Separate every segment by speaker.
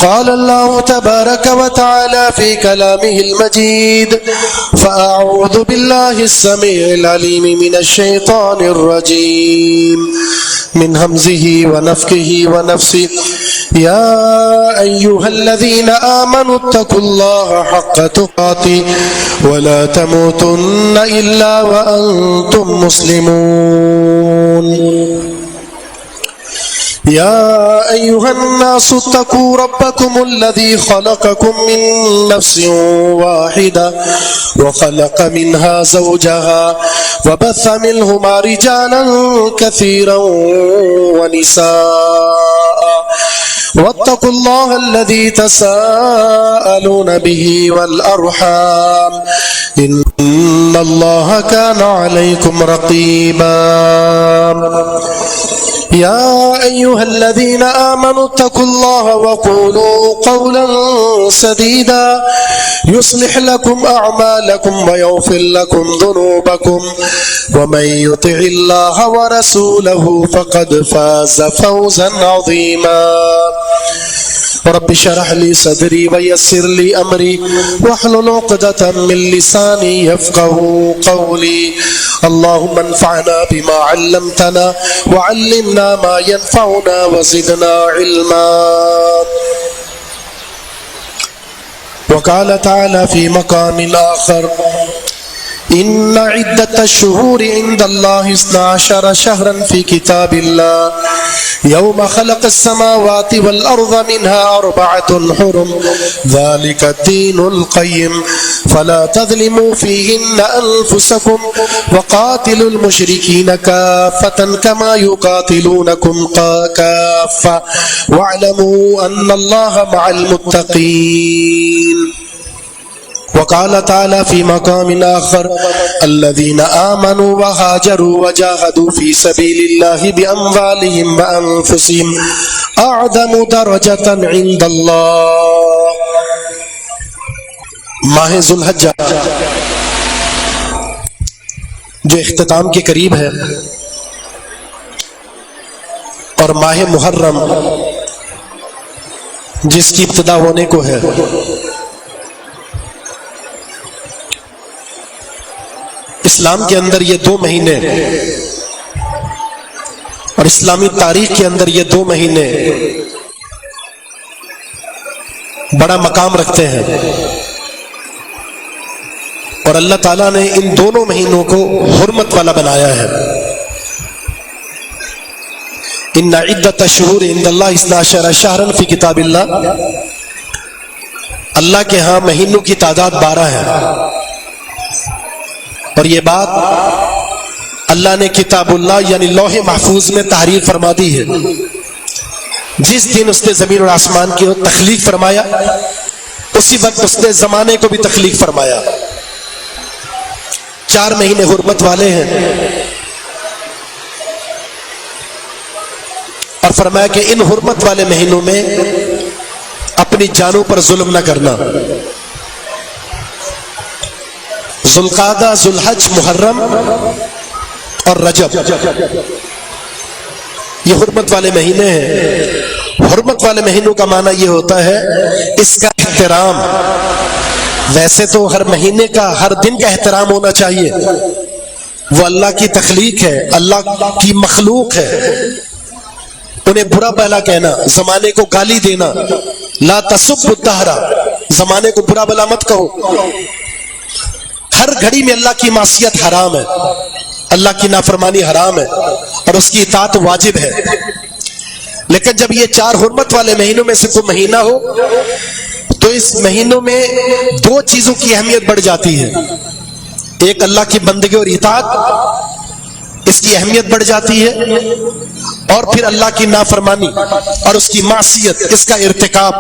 Speaker 1: قال الله تبارك وتعالى في كلامه المجيد: فأعوذ بالله السميع العليم من الشيطان الرجيم من همزه ونفخه ونفسه. يا أيها الذين آمنوا اتقوا الله حق تقاته ولا تموتن إلا وأنتم مسلمون. يا أيها الناس اتقوا ربكم الذي خلقكم من نفس واحدة وخلق منها زوجها وبث منهما رجالا كثيرا ونساء واتقوا الله الذي تساءلون به والأرحام إن الله كان عليكم رقيبا. يا أيها الذين آمنوا اتقوا الله وقولوا قولا سديدا يصلح لكم أعمالكم ويغفر لكم ذنوبكم ومن يطع الله ورسوله فقد فاز فوزا عظيما. رب اشرح لي صدري ويسر لي أمري واحلل عقدة من لساني يفقهوا قولي. اللهم انفعنا بما علمتنا وعلمنا ما ينفعنا وزدنا علما. وقال تعالى في مقام آخر: إن عدة الشهور عند الله 12 شهرا في كتاب الله يوم خلق السماوات والأرض منها 4 حرم ذلك الدين القيم فلا تظلموا فيهن أنفسكم وقاتلوا المشركين كافة كما يقاتلونكم كافة واعلموا أن الله مع المتقين. وقال تعالى في مقام آخر: الذين آمنوا وهاجروا وجاهدوا في سبيل الله بأموالهم وأنفسهم أعظم درجة عند الله. ماہ ذوالحجہ جو اختتام کے قریب ہے اور ماہ محرم جس کی ابتدا ہونے کو ہے، اسلام کے اندر یہ 2 مہینے اور اسلامی تاریخ کے اندر یہ 2 مہینے بڑا مقام رکھتے ہیں، اور اللہ تعالیٰ نے ان دونوں مہینوں کو حرمت والا بنایا ہے. ان عدۃ الشہور عند اللہ 12 شہرا فی کتاب اللہ. اللہ کے ہاں مہینوں کی تعداد 12 ہے، اور یہ بات اللہ نے کتاب اللہ یعنی لوح محفوظ میں تحریر فرما دی ہے. جس دن اس نے زمین اور آسمان کی تخلیق فرمایا، اسی وقت اس نے زمانے کو بھی تخلیق فرمایا. 4 مہینے حرمت والے ہیں، اور فرمایا کہ ان حرمت والے مہینوں میں اپنی جانوں پر ظلم نہ کرنا. ذوالقعدہ، ذوالحج، محرم اور رجب یہ حرمت والے مہینے ہیں. حرمت والے مہینوں کا معنی یہ ہوتا ہے اس کا احترام. ویسے تو ہر مہینے کا، ہر دن کا احترام ہونا چاہیے، وہ اللہ کی تخلیق ہے، اللہ کی مخلوق ہے. انہیں برا بھلا کہنا، زمانے کو گالی دینا، لا تسب الدہر، زمانے کو برا بھلا مت کہو. ہر گھڑی میں اللہ کی معصیت حرام ہے، اللہ کی نافرمانی حرام ہے، اور اس کی اطاعت واجب ہے. لیکن جب یہ 4 حرمت والے مہینوں میں سے کوئی مہینہ ہو تو اس مہینوں میں 2 چیزوں کی اہمیت بڑھ جاتی ہے. ایک اللہ کی بندگی اور اطاعت، اس کی اہمیت بڑھ جاتی ہے، اور پھر اللہ کی نافرمانی اور اس کی معصیت، اس کا ارتکاب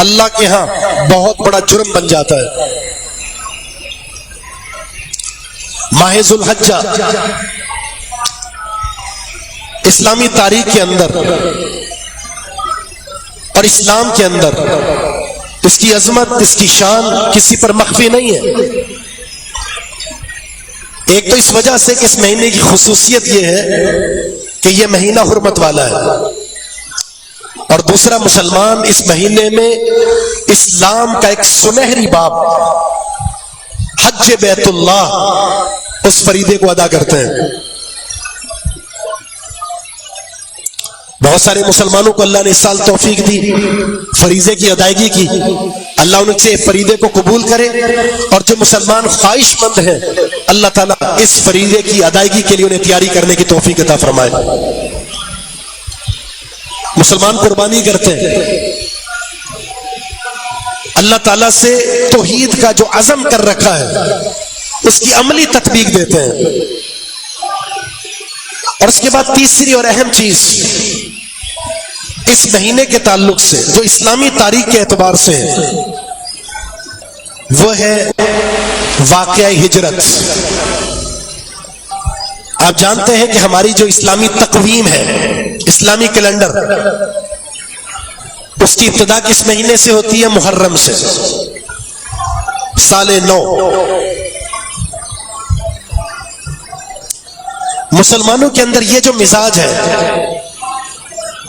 Speaker 1: اللہ کے ہاں بہت بڑا جرم بن جاتا ہے. ماہ ذوالحجہ اسلامی تاریخ کے اندر اور اسلام کے اندر اس کی عظمت، اس کی شان کسی پر مخفی نہیں ہے. ایک تو اس وجہ سے کہ اس مہینے کی خصوصیت یہ ہے کہ یہ مہینہ حرمت والا ہے. اور دوسرا مسلمان اس مہینے میں اسلام کا ایک سنہری باب حج بیت اللہ اس فریضے کو ادا کرتے ہیں. بہت سارے مسلمانوں کو اللہ نے اس سال توفیق دی فریضے کی ادائیگی کی. اللہ ان سے فریضے کو قبول کرے, اور جو مسلمان خواہش مند ہیں اللہ تعالیٰ اس فریضے کی ادائیگی کے لیے انہیں تیاری کرنے کی توفیق عطا فرمائے. مسلمان قربانی کرتے ہیں, اللہ تعالیٰ سے توحید کا جو عزم کر رکھا ہے اس کی عملی تطبیق دیتے ہیں. اور اس کے بعد تیسری اور اہم چیز اس مہینے کے تعلق سے جو اسلامی تاریخ کے اعتبار سے ہے وہ ہے واقعہ ہجرت. آپ جانتے ہیں کہ ہماری جو اسلامی تقویم ہے, اسلامی کیلنڈر, اس کی ابتدا کس مہینے سے ہوتی ہے؟ محرم سے, سال نو. مسلمانوں کے اندر یہ جو مزاج ہے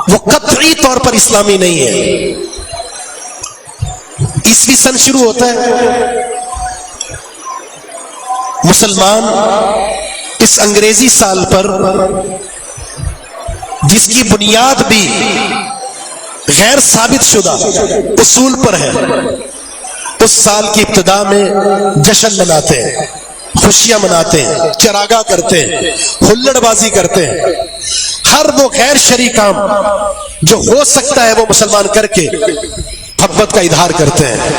Speaker 1: وہ قطعی طور پر اسلامی نہیں ہے. عیسوی سن شروع ہوتا ہے, مسلمان اس انگریزی سال پر جس کی بنیاد بھی غیر ثابت شدہ اصول پر ہے, اس سال کی ابتدا میں جشن مناتے ہیں, خوشیاں مناتے ہیں, چراغاں کرتے ہیں, ہلڑ بازی کرتے ہیں. ہر وہ غیر شرعی کام جو ہو سکتا ہے وہ مسلمان کر کے محبت کا اظہار کرتے ہیں.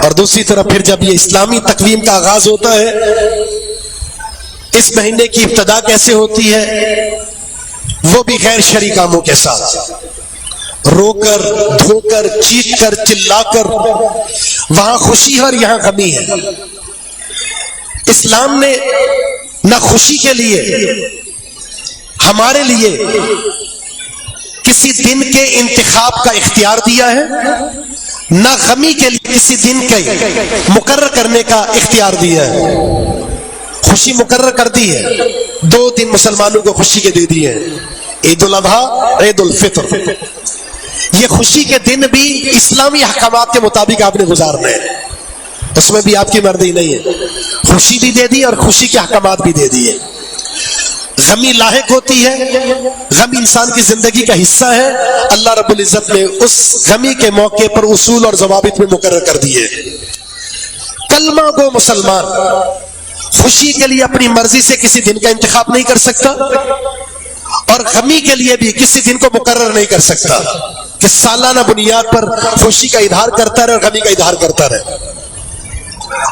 Speaker 1: اور دوسری طرف پھر جب یہ اسلامی تقویم کا آغاز ہوتا ہے, اس مہینے کی ابتدا کیسے ہوتی ہے؟ وہ بھی غیر شرعی کاموں کے ساتھ, رو کر, دھو کر, چیخ کر, چلا کر. وہاں خوشی ہے اور یہاں غمی ہے. اسلام نے نہ خوشی کے لیے ہمارے لیے کسی دن کے انتخاب کا اختیار دیا ہے, نہ غمی کے لیے کسی دن کے مقرر کرنے کا اختیار دیا ہے. خوشی مقرر کر دی ہے, 2 دن مسلمانوں کو خوشی کے دے دیے ہیں, عید الاضحیٰ, عید الفطر. یہ خوشی کے دن بھی اسلامی احکامات کے مطابق آپ نے گزارنے ہیں, اس میں بھی آپ کی مرضی نہیں ہے. خوشی بھی دے دی اور خوشی کے احکامات بھی دے دیے. غمی لاحق ہوتی ہے, غم انسان کی زندگی کا حصہ ہے. اللہ رب العزت نے اس غمی کے موقع پر اصول اور ضوابط میں مقرر کر دیے. کلمہ گو مسلمان خوشی کے لیے اپنی مرضی سے کسی دن کا انتخاب نہیں کر سکتا, اور غمی کے لیے بھی کسی دن کو مقرر نہیں کر سکتا کہ سالانہ بنیاد پر خوشی کا اظہار کرتا رہے اور غمی کا اظہار کرتا رہے.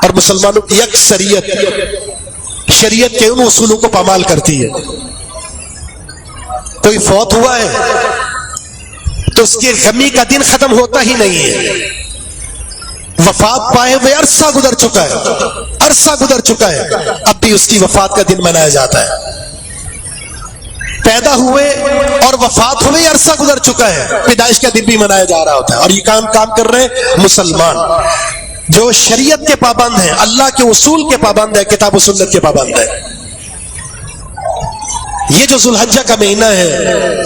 Speaker 1: اور مسلمانوں کی اکثریت شریعت کے ان اصولوں کو پامال کرتی ہے. کوئی فوت ہوا ہے تو اس کے غمی کا دن ختم ہوتا ہی نہیں ہے. وفات پائے ہوئے عرصہ گزر چکا ہے, عرصہ گزر چکا ہے, اب بھی اس کی وفات کا دن منایا جاتا ہے. پیدا ہوئے اور وفات ہوئے عرصہ گزر چکا ہے, پیدائش کا دن بھی منایا جا رہا ہوتا ہے. اور یہ کام کر رہے ہیں مسلمان جو شریعت کے پابند ہیں, اللہ کے اصول کے پابند ہیں, کتاب و سنت کے پابند ہیں. یہ جو ذو الحجہ کا مہینہ ہے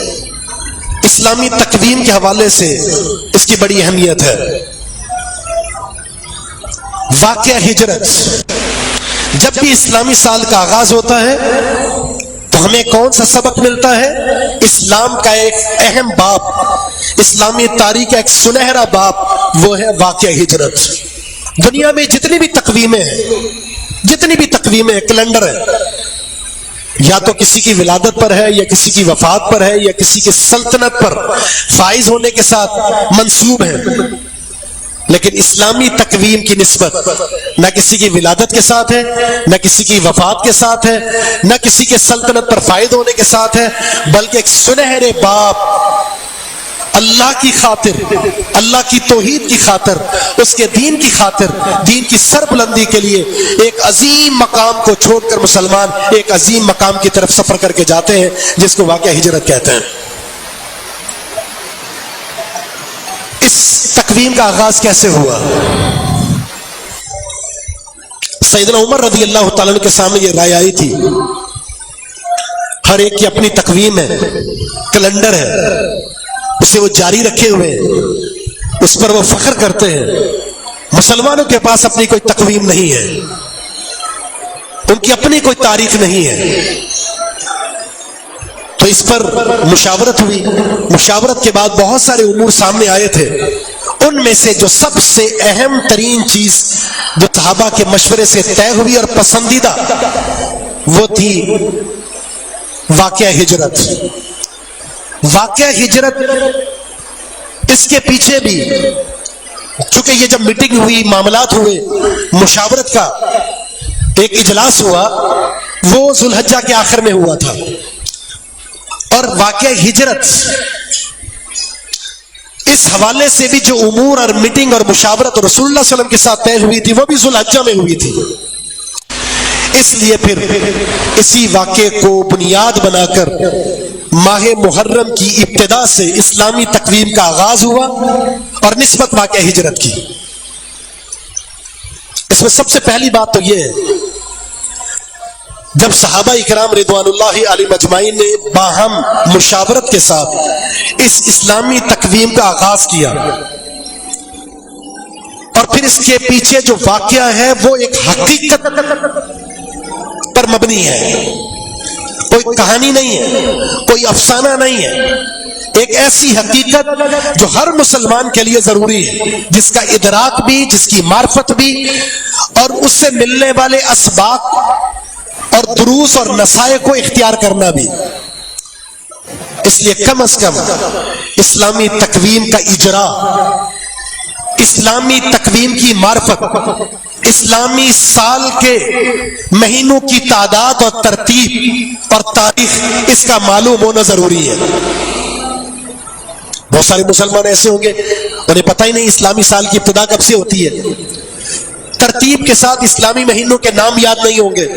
Speaker 1: اسلامی تقویم کے حوالے سے اس کی بڑی اہمیت ہے. واقعہ ہجرت, جب بھی اسلامی سال کا آغاز ہوتا ہے تو ہمیں کون سا سبق ملتا ہے؟ اسلام کا ایک اہم باب, اسلامی تاریخ کا ایک سنہرا باب, وہ ہے واقعہ ہجرت. دنیا میں جتنی بھی تقویمیں ہیں, کیلنڈر ہے, یا تو کسی کی ولادت پر ہے, یا کسی کی وفات پر ہے, یا کسی کی سلطنت پر فائز ہونے کے ساتھ منسوب ہیں. لیکن اسلامی تقویم کی نسبت نہ کسی کی ولادت کے ساتھ ہے, نہ کسی کی وفات کے ساتھ ہے, نہ کسی کے سلطنت پر فائز ہونے کے ساتھ ہے, بلکہ ایک سنہرے باب اللہ کی خاطر, اللہ کی توحید کی خاطر, اس کے دین کی خاطر, دین کی سربلندی کے لیے ایک عظیم مقام کو چھوڑ کر مسلمان ایک عظیم مقام کی طرف سفر کر کے جاتے ہیں, جس کو واقعہ ہجرت کہتے ہیں. اس تقویم کا آغاز کیسے ہوا؟ سیدنا عمر رضی اللہ تعالیٰ کے سامنے یہ رائے آئی تھی, ہر ایک کی اپنی تقویم ہے, کیلنڈر ہے, اسے وہ جاری رکھے ہوئے ہیں، اس پر وہ فخر کرتے ہیں۔ مسلمانوں کے پاس اپنی کوئی تقویم نہیں ہے، ان کی اپنی کوئی تاریخ نہیں ہے۔ تو اس پر مشاورت ہوئی، مشاورت کے بعد بہت سارے امور سامنے آئے تھے۔ ان میں سے جو سب سے اہم ترین چیز جو صحابہ کے مشورے سے طے ہوئی اور پسندیدہ، وہ تھی واقعہ ہجرت۔ واقعہ ہجرت، اس کے پیچھے بھی چونکہ یہ جب میٹنگ ہوئی، معاملات ہوئے، مشاورت کا ایک اجلاس ہوا، وہ ذوالحجہ کے آخر میں ہوا تھا، اور واقعہ ہجرت اس حوالے سے بھی جو امور اور میٹنگ اور مشاورت رسول اللہ صلی اللہ علیہ وسلم کے ساتھ طے ہوئی تھی، وہ بھی ذوالحجہ میں ہوئی تھی۔ اس لیے پھر اسی واقعے کو بنیاد بنا کر ماہ محرم کی ابتدا سے اسلامی تقویم کا آغاز ہوا، اور نسبت واقعہ ہجرت کی۔ اس میں سب سے پہلی بات تو یہ ہے، جب صحابہ اکرام رضوان اللہ علیہ مجمعین نے باہم مشاورت کے ساتھ اس اسلامی تقویم کا آغاز کیا، اور پھر اس کے پیچھے جو واقعہ ہے وہ ایک حقیقت پر مبنی ہے، کوئی کہانی نہیں ہے، کوئی افسانہ نہیں ہے، ایک ایسی حقیقت جو ہر مسلمان کے لیے ضروری ہے، جس کا ادراک بھی، جس کی معرفت بھی، اور اس سے ملنے والے اسباق اور دروس اور نصائح کو اختیار کرنا بھی۔ اس لیے کم از کم اسلامی تقویم کا اجرا، اسلامی تقویم کی معرفت، اسلامی سال کے مہینوں کی تعداد اور ترتیب اور تاریخ، اس کا معلوم ہونا ضروری ہے۔ بہت سارے مسلمان ایسے ہوں گے انہیں پتہ ہی نہیں اسلامی سال کی ابتدا کب سے ہوتی ہے، ترتیب کے ساتھ اسلامی مہینوں کے نام یاد نہیں ہوں گے۔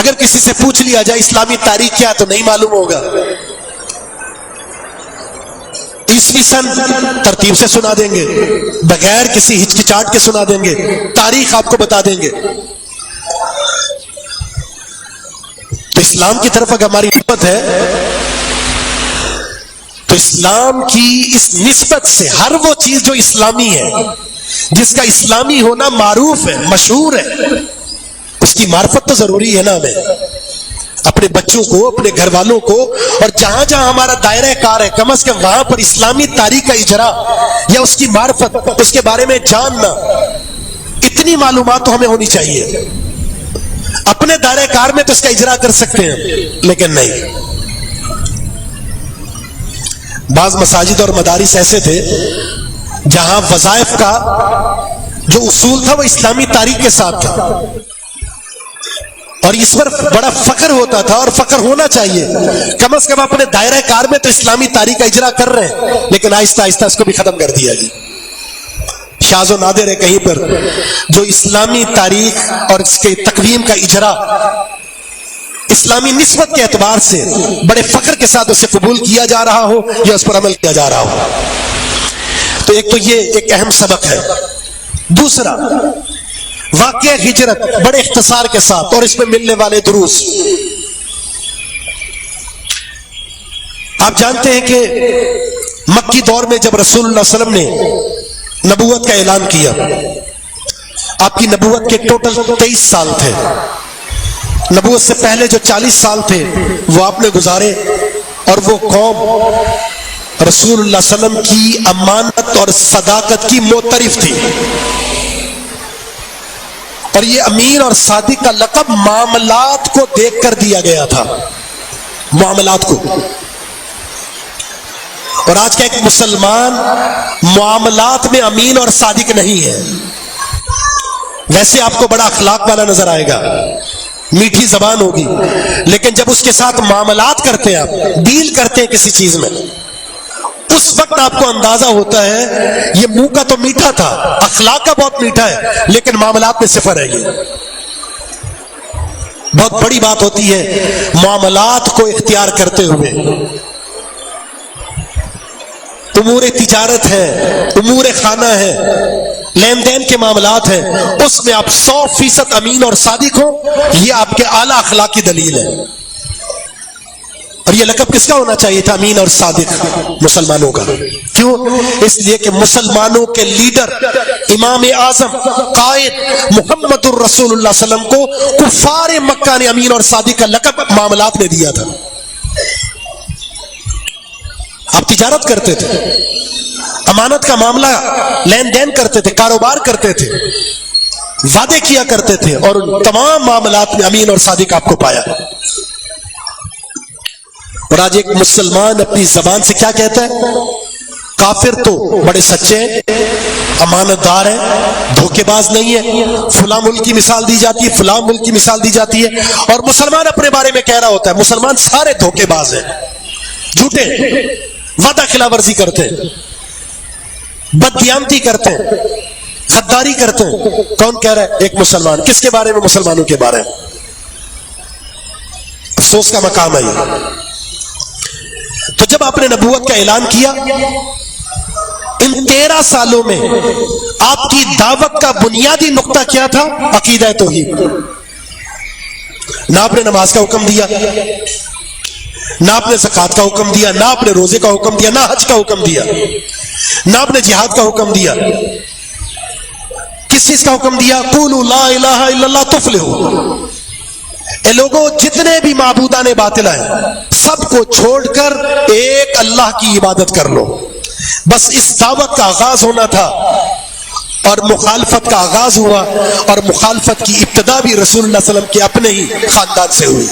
Speaker 1: اگر کسی سے پوچھ لیا جائے اسلامی تاریخ کیا تو نہیں معلوم ہوگا۔ عیسوی سن ترتیب سے سنا دیں گے، بغیر کسی ہچکچاہٹ کے سنا دیں گے، تاریخ آپ کو بتا دیں گے۔ تو اسلام کی طرف اگر ہماری نسبت ہے تو اسلام کی اس نسبت سے ہر وہ چیز جو اسلامی ہے، جس کا اسلامی ہونا معروف ہے، مشہور ہے، اس کی معرفت تو ضروری ہے نا ہمیں، اپنے بچوں کو، اپنے گھر والوں کو، اور جہاں جہاں ہمارا دائرہ کار ہے کم از کم وہاں پر اسلامی تاریخ کا اجرا یا اس کی معرفت، اس کے بارے میں جاننا، اتنی معلومات تو ہمیں ہونی چاہیے۔ اپنے دائرہ کار میں تو اس کا اجرا کر سکتے ہیں، لیکن نہیں۔ بعض مساجد اور مدارس ایسے تھے جہاں وظائف کا جو اصول تھا وہ اسلامی تاریخ کے ساتھ تھا، اور اس پر بڑا فخر ہوتا تھا، اور فخر ہونا چاہیے۔ کم از کم اپنے دائرہ کار میں تو اسلامی تاریخ کا اجرا کر رہے ہیں، لیکن آہستہ آہستہ اس کو بھی ختم کر دیا جی۔ شاذ و نادر ہے کہیں پر جو اسلامی تاریخ اور اس کے تقویم کا اجرا اسلامی نسبت کے اعتبار سے بڑے فخر کے ساتھ اسے قبول کیا جا رہا ہو یا اس پر عمل کیا جا رہا ہو۔ تو ایک تو یہ ایک اہم سبق ہے۔ دوسرا، واقعہ ہجرت بڑے اختصار کے ساتھ اور اس میں ملنے والے دروس۔ آپ جانتے ہیں کہ مکی دور میں جب رسول اللہ صلی اللہ علیہ وسلم نے نبوت کا اعلان کیا، آپ کی نبوت کے ٹوٹل 23 سال تھے۔ نبوت سے پہلے جو 40 سال تھے وہ آپ نے گزارے، اور وہ قوم رسول اللہ صلی اللہ علیہ وسلم کی امانت اور صداقت کی معترف تھی، اور یہ امین اور صادق کا لقب معاملات کو دیکھ کر دیا گیا تھا، معاملات کو۔ اور آج کا ایک مسلمان معاملات میں امین اور صادق نہیں ہے۔ ویسے آپ کو بڑا اخلاق والا نظر آئے گا، میٹھی زبان ہوگی، لیکن جب اس کے ساتھ معاملات کرتے ہیں، آپ ڈیل کرتے ہیں کسی چیز میں، اس وقت آپ کو اندازہ ہوتا ہے یہ منہ کا تو میٹھا تھا، اخلاق کا بہت میٹھا ہے، لیکن معاملات میں صفر ہے۔ یہ بہت بڑی بات ہوتی ہے معاملات کو اختیار کرتے ہوئے۔ امور تجارت ہے، امور خانہ ہے، لین دین کے معاملات ہیں، اس میں آپ 100% امین اور صادق ہو، یہ آپ کے اعلیٰ اخلاق کی دلیل ہے۔ اور یہ لقب کس کا ہونا چاہیے تھا؟ امین اور صادق، مسلمانوں کا۔ کیوں؟ اس لیے کہ مسلمانوں کے لیڈر امام اعظم قائد محمد الرسول اللہ صلی اللہ علیہ وسلم کو کفار مکہ نے امین اور صادق کا لقب معاملات میں دیا تھا۔ آپ تجارت کرتے تھے، امانت کا معاملہ لین دین کرتے تھے، کاروبار کرتے تھے، وعدے کیا کرتے تھے، اور ان تمام معاملات میں امین اور صادق آپ کو پایا۔ اور آج ایک مسلمان اپنی زبان سے کیا کہتا ہے؟ کافر تو بڑے سچے ہیں، امانت دار ہیں، دھوکے باز نہیں ہے، فلاں ملک کی مثال دی جاتی ہے، فلاں ملک کی مثال دی جاتی ہے، اور مسلمان اپنے بارے میں کہہ رہا ہوتا ہے مسلمان سارے دھوکے باز ہیں، جھوٹے، وعدہ خلاف ورزی کرتے ہیں، بددیانتی کرتے ہیں، غداری کرتے ہیں۔ کون کہہ رہا ہے؟ ایک مسلمان۔ کس کے بارے میں؟ مسلمانوں کے بارے میں۔ افسوس کا مقام ہے یہ۔ تو جب آپ نے نبوت کا اعلان کیا، ان 13 سالوں میں آپ کی دعوت کا بنیادی نقطہ کیا تھا؟ عقیدہ توحید۔ نہ آپ نے نماز کا حکم دیا، نہ آپ نے زکوٰۃ کا حکم دیا، نہ آپ نے روزے کا حکم دیا، نہ حج کا حکم دیا، نہ آپ نے جہاد کا حکم دیا۔ کس چیز کا حکم دیا؟ قولوا لا الہ الا اللہ تفلحوا۔ اے لوگوں، جتنے بھی معبودان باطل ہیں سب کو چھوڑ کر ایک اللہ کی عبادت کر لو۔ بس اس دعوت کا آغاز ہونا تھا، اور مخالفت کا آغاز ہوا، اور مخالفت کی ابتدا بھی رسول اللہ صلی اللہ علیہ وسلم کے اپنے ہی خاندان سے ہوئی۔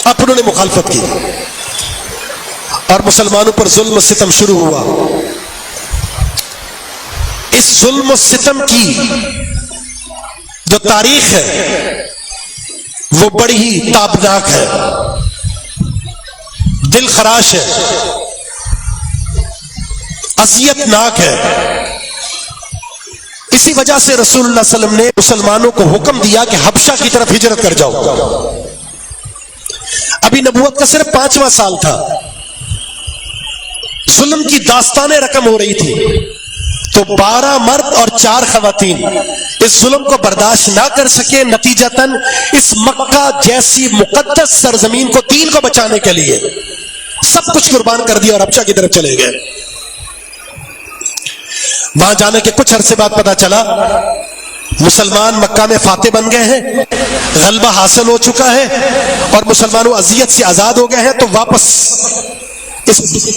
Speaker 1: اپنوں نے مخالفت کی، اور مسلمانوں پر ظلم و ستم شروع ہوا۔ اس ظلم و ستم کی جو تاریخ ہے وہ بڑی ہی تابناک ہے، دل خراش ہے، اذیت ناک ہے۔ اسی وجہ سے رسول اللہ صلی اللہ علیہ وسلم نے مسلمانوں کو حکم دیا کہ حبشہ کی طرف ہجرت کر جاؤ۔ ابھی نبوت کا صرف 5واں سال تھا، ظلم کی داستانیں رقم ہو رہی تھی، تو 12 مرد اور 4 خواتین اس ظلم کو برداشت نہ کر سکے، نتیجتاً اس مکہ جیسی مقدس سرزمین کو، دین کو بچانے کے لیے سب کچھ قربان کر دیا اور حبشہ کی طرف چلے گئے۔ وہاں جانے کے کچھ عرصے بعد پتا چلا مسلمان مکہ میں فاتح بن گئے ہیں، غلبہ حاصل ہو چکا ہے، اور مسلمانوں اذیت سے آزاد ہو گئے ہیں۔ تو واپس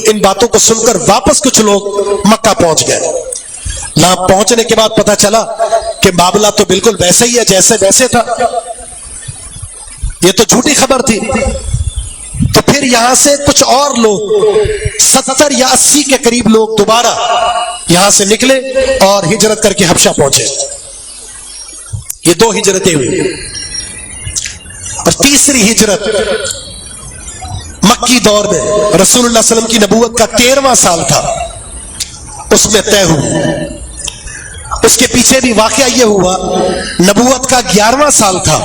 Speaker 1: ان باتوں کو سن کر واپس کچھ لوگ مکہ پہنچ گئے۔ یہاں پہنچنے کے بعد پتا چلا کہ معاملہ تو بالکل ویسے ہی ہے جیسے ویسے تھا، یہ تو جھوٹی خبر تھی۔ تو پھر یہاں سے کچھ اور لوگ 70 یا 80 کے قریب لوگ دوبارہ یہاں سے نکلے اور ہجرت کر کے حبشہ پہنچے۔ یہ 2 ہجرتیں ہوئی، اور تیسری ہجرت مکی دور میں رسول اللہ صلی اللہ علیہ وسلم کی نبوت کا 13واں سال تھا، اس میں طے ہوئی۔ اس کے پیچھے بھی واقعہ یہ ہوا، نبوت کا 11واں سال تھا،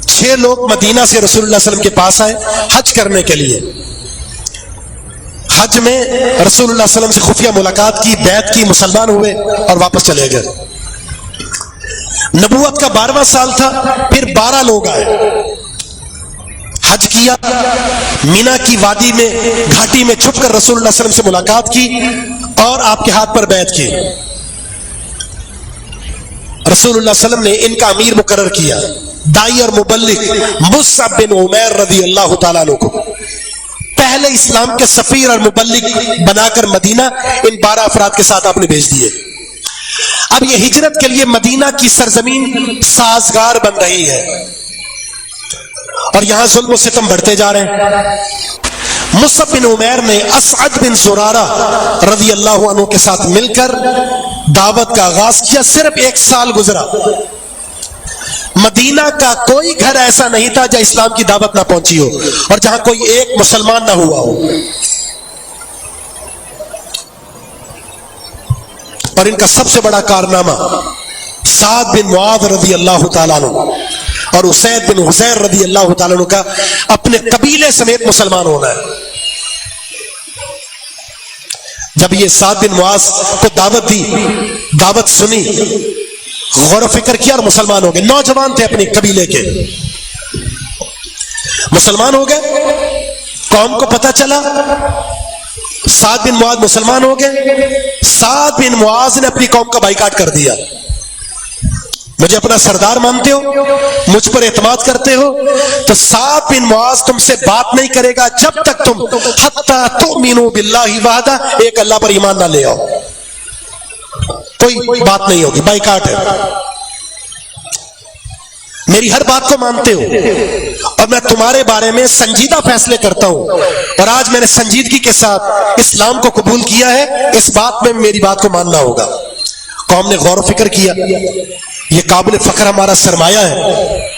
Speaker 1: 6 لوگ مدینہ سے رسول اللہ صلی اللہ علیہ وسلم کے پاس آئے حج کرنے کے لیے۔ حج میں رسول اللہ صلی اللہ علیہ وسلم سے خفیہ ملاقات کی، بیعت کی، مسلمان ہوئے اور واپس چلے گئے۔ نبوت کا 12واں سال تھا، پھر 12 لوگ آئے، حج کیا، مینا کی وادی میں گھاٹی میں چھپ کر رسول اللہ صلی اللہ علیہ وسلم سے ملاقات کی اور آپ کے ہاتھ پر بیعت کی۔ رسول اللہ صلی اللہ علیہ وسلم نے ان کا امیر مقرر کیا، دائی اور مبلغ مصعب بن عمیر رضی اللہ تعالیٰ عنہ کو پہلے اسلام کے سفیر اور مبلغ بنا کر مدینہ ان 12 افراد کے ساتھ آپ نے بھیج دیے۔ اب یہ ہجرت کے لیے مدینہ کی سرزمین سازگار بن رہی ہے، اور یہاں ظلم و ستم بڑھتے جا رہے ہیں۔ مصعب بن عمیر نے اسعد بن زرارہ رضی اللہ عنہ کے ساتھ مل کر دعوت کا آغاز کیا۔ صرف 1 سال گزرا، مدینہ کا کوئی گھر ایسا نہیں تھا جہاں اسلام کی دعوت نہ پہنچی ہو اور جہاں کوئی ایک مسلمان نہ ہوا ہو۔ اور ان کا سب سے بڑا کارنامہ سعد بن معاذ رضی اللہ تعالیٰ عنہ اور اسید بن حضیر رضی اللہ تعالیٰ عنہ کا اپنے قبیلے سمیت مسلمان ہونا ہے۔ جب یہ سعد بن معاذ کو دعوت دی، دعوت سنی، غور و فکر کیا اور مسلمان ہو گئے۔ نوجوان تھے اپنے قبیلے کے، مسلمان ہو گئے، قوم کو پتہ چلا، سعد بن معاذ مسلمان ہو گئے، سعد بن معاذ نے اپنی قوم کا بائیکاٹ کر دیا. مجھے اپنا سردار مانتے ہو، مجھ پر اعتماد کرتے ہو، تو سعد بن معاذ تم سے بات نہیں کرے گا جب تک تم حتی تؤمنوا باللہ وحدہ، ایک اللہ پر ایمان نہ لے آؤ. کوئی بات نہیں ہوگی، بائیکاٹ ہے. میری ہر بات کو مانتے ہو اور میں تمہارے بارے میں سنجیدہ فیصلے کرتا ہوں، اور آج میں نے سنجیدگی کے ساتھ اسلام کو قبول کیا ہے، اس بات میں میری بات کو ماننا ہوگا. قوم نے غور و فکر کیا، یہ قابل فخر ہمارا سرمایہ ہے،